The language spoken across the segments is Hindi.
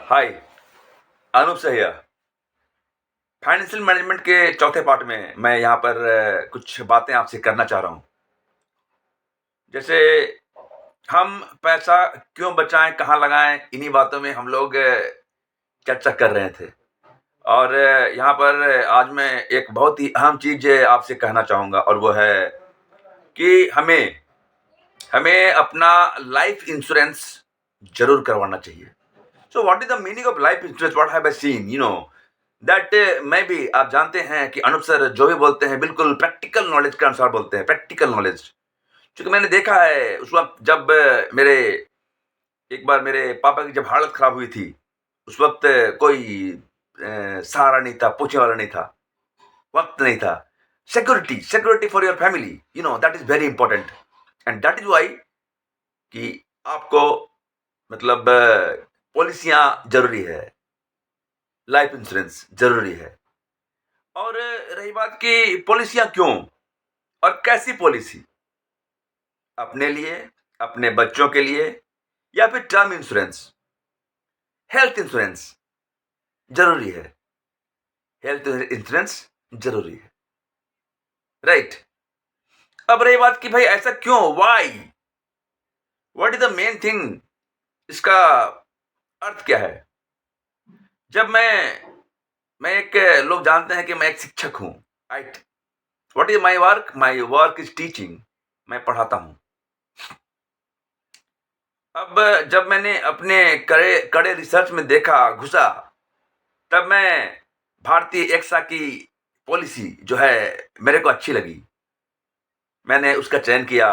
हाय, अनूप सहिया। फाइनेंशियल मैनेजमेंट के चौथे पार्ट में मैं यहाँ पर कुछ बातें आपसे करना चाह रहा हूँ। जैसे हम पैसा क्यों बचाएँ, कहाँ लगाएँ, इन्हीं बातों में हम लोग चर्चा कर रहे थे। और यहाँ पर आज मैं एक बहुत ही अहम चीज़ आपसे कहना चाहूँगा और वो है कि हमें हमें अपना लाइफ इंश्योरेंस ज़रूर करवाना चाहिए। So what is the meaning of life insurance? What have I seen? That मैं भी आप जानते हैं कि अनूप सर जो भी बोलते हैं बिल्कुल प्रैक्टिकल नॉलेज के अनुसार बोलते हैं, प्रैक्टिकल नॉलेज। क्योंकि मैंने देखा है उस वक़्त जब मेरे एक बार मेरे पापा की जब हालत खराब हुई थी, उस वक़्त कोई सहारा नहीं था, पूछने वाला नहीं था, वक़्त नहीं था। Security security for your family, that is very important and that is why कि आपको मतलब पॉलिसियाँ ज़रूरी है, लाइफ इंश्योरेंस ज़रूरी है। और रही बात कि पॉलिसियाँ क्यों और कैसी पॉलिसी? अपने लिए, अपने बच्चों के लिए या फिर टर्म इंश्योरेंस, हेल्थ इंश्योरेंस ज़रूरी है। हेल्थ इंश्योरेंस ज़रूरी है, राइट? अब रही बात कि भाई ऐसा क्यों? Why? What is the main thing? इसका अर्थ क्या है? जब मैं एक लोग जानते हैं कि मैं एक शिक्षक हूँ, right? What is my work? My work is teaching. मैं पढ़ाता हूँ। अब जब मैंने अपने कड़े कड़े रिसर्च में देखा, घुसा, तब मैं भारतीय एक्सा की पॉलिसी जो है मेरे को अच्छी लगी। मैंने उसका चयन किया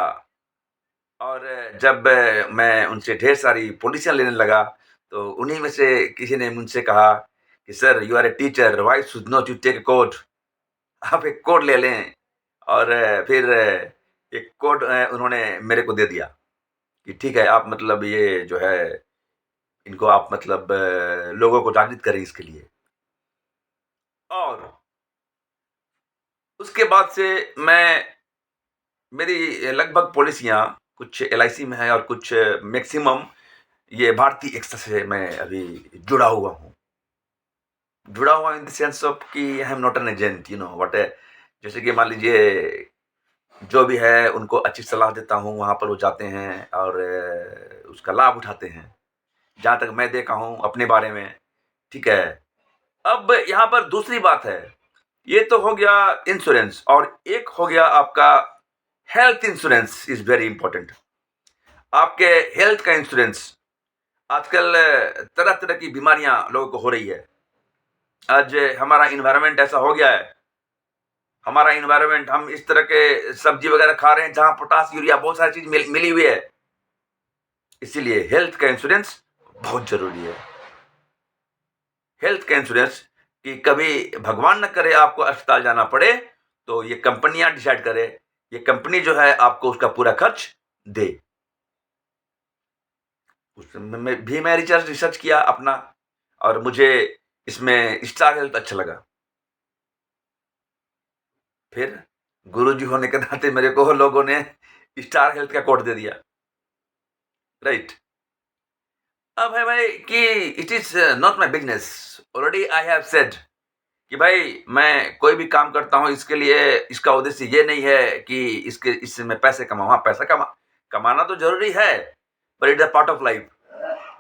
और जब मैं उनसे ढेर सारी पॉलिसियाँ लेने लगा, तो उन्हीं में से किसी ने मुझसे कहा कि sir you are a teacher, why should not you take a code? आप एक कोड ले लें। और फिर एक कोड उन्होंने मेरे को दे दिया कि ठीक है, आप मतलब ये जो है इनको आप मतलब लोगों को जागृत करें इसके लिए। और उसके बाद से मैं मेरी लगभग पॉलिसियाँ कुछ एलआईसी में है और कुछ मैक्सिमम ये भारतीय एक्सा से मैं अभी जुड़ा हुआ हूँ। जुड़ा हुआ इन द सेंस ऑफ कि I am not an agent, what है। जैसे कि मान लीजिए जो भी है उनको अच्छी सलाह देता हूँ, वहाँ पर वो जाते हैं और उसका लाभ उठाते हैं। जहाँ तक मैं देखा हूँ अपने बारे में, ठीक है। अब यहाँ पर दूसरी बात है, ये तो हो गया इंश्योरेंस और एक हो गया आपका health insurance is very important. आपके हेल्थ का इंश्योरेंस। आजकल तरह-तरह की बीमारियाँ लोगों को हो रही है। आज हमारा एनवायरनमेंट ऐसा हो गया है, हमारा एनवायरनमेंट हम इस तरह के सब्ज़ी वगैरह खा रहे हैं जहाँ पोटाश, यूरिया बहुत सारी चीज़ मिली हुई है। इसीलिए हेल्थ का इंश्योरेंस बहुत ज़रूरी है। हेल्थ का इंश्योरेंस कि कभी भगवान न करे आपको अस्पताल जाना पड़े, तो ये कंपनियाँ डिसाइड करें, ये कंपनी जो है आपको उसका पूरा खर्च दे। उसमें मैं रिसर्च किया अपना और मुझे इसमें स्टार हेल्थ अच्छा लगा। फिर गुरुजी होने के नाते मेरे को लोगों ने स्टार हेल्थ का कोड दे दिया, राइट? अब है भाई कि it is not my business. Already I have said कि भाई मैं कोई भी काम करता हूँ इसके लिए इसका उद्देश्य ये नहीं है कि इससे मैं पैसे कमाऊँ। हाँ, पैसा कमाना तो ज़रूरी है, but it's a part of life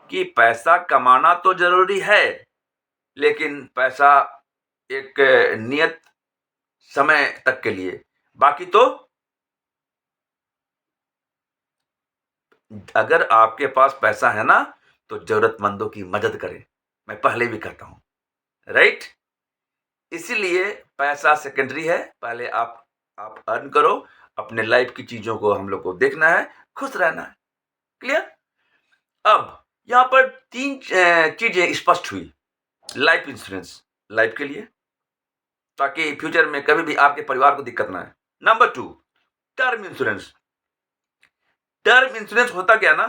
कि पैसा कमाना तो ज़रूरी है, लेकिन पैसा एक नियत समय तक के लिए। बाकी तो अगर आपके पास पैसा है ना, तो ज़रूरतमंदों की मदद करें। मैं पहले भी कहता हूँ, राइट? इसीलिए पैसा सेकेंडरी है, पहले आप अर्न करो, अपने लाइफ की चीज़ों को हम लोग को देखना है, खुश रहना है। क्लियर? अब यहाँ पर 3 चीज़ें स्पष्ट हुई। लाइफ इंश्योरेंस, लाइफ के लिए, ताकि फ्यूचर में कभी भी आपके परिवार को दिक्कत ना आए। Number 2 term insurance. Term insurance होता क्या ना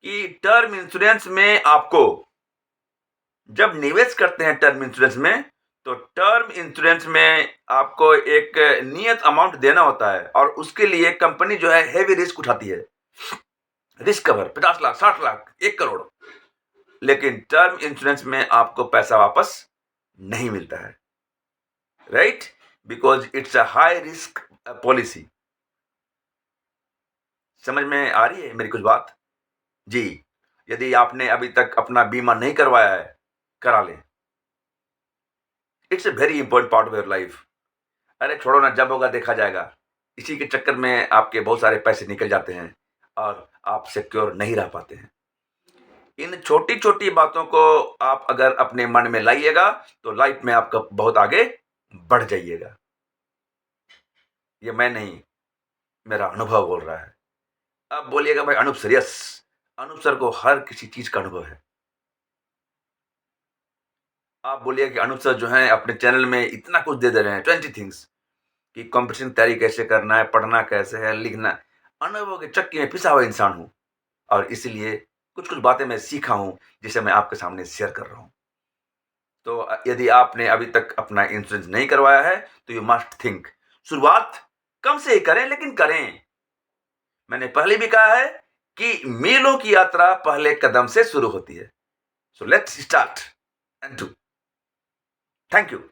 कि टर्म इंश्योरेंस में आपको जब निवेश करते हैं टर्म इंश्योरेंस में, तो टर्म इंश्योरेंस में आपको एक नियत अमाउंट देना होता है और उसके लिए कंपनी जो है हेवी रिस्क उठाती है। Risk cover 50 lakh, 60 lakh, 1 crore. लेकिन टर्म इंश्योरेंस में आपको पैसा वापस नहीं मिलता है, right? Because it's a high risk policy. समझ में आ रही है मेरी कुछ बात? जी। यदि आपने अभी तक अपना बीमा नहीं करवाया है, करा लें। It's a very important part of your life. अरे छोड़ो ना, जब होगा देखा जाएगा। इसी के चक्कर में आपके बहुत सारे पैसे निकल जाते हैं और आप सिक्योर नहीं रह पाते हैं। इन छोटी-छोटी बातों को आप अगर अपने मन में लाइएगा, तो लाइफ में आपका बहुत आगे बढ़ जाइएगा। ये मैं नहीं, मेरा अनुभव बोल रहा है। अब बोलिएगा भाई Anup sir, yes, Anup sir को हर किसी चीज़ का अनुभव है। आप बोलिए कि अनूप सर जो हैं अपने चैनल में इतना कुछ दे रहे हैं, 20 थिंग्स, कि कॉम्पिटिशन तैयारी कैसे करना है, पढ़ना कैसे है, लिखना। अनुभव के चक्की में पिसा हुआ इंसान हूँ और इसीलिए कुछ-कुछ बातें मैं सीखा हूँ, जिसे मैं आपके सामने शेयर कर रहा हूँ। तो यदि आपने अभी तक अपना इंश्योरेंस नहीं करवाया है, तो यू मस्ट थिंक। शुरुआत कम से ही करें, लेकिन करें। मैंने पहले भी कहा है कि मीलों की यात्रा पहले कदम से शुरू होती है। So let's start and do. Thank you.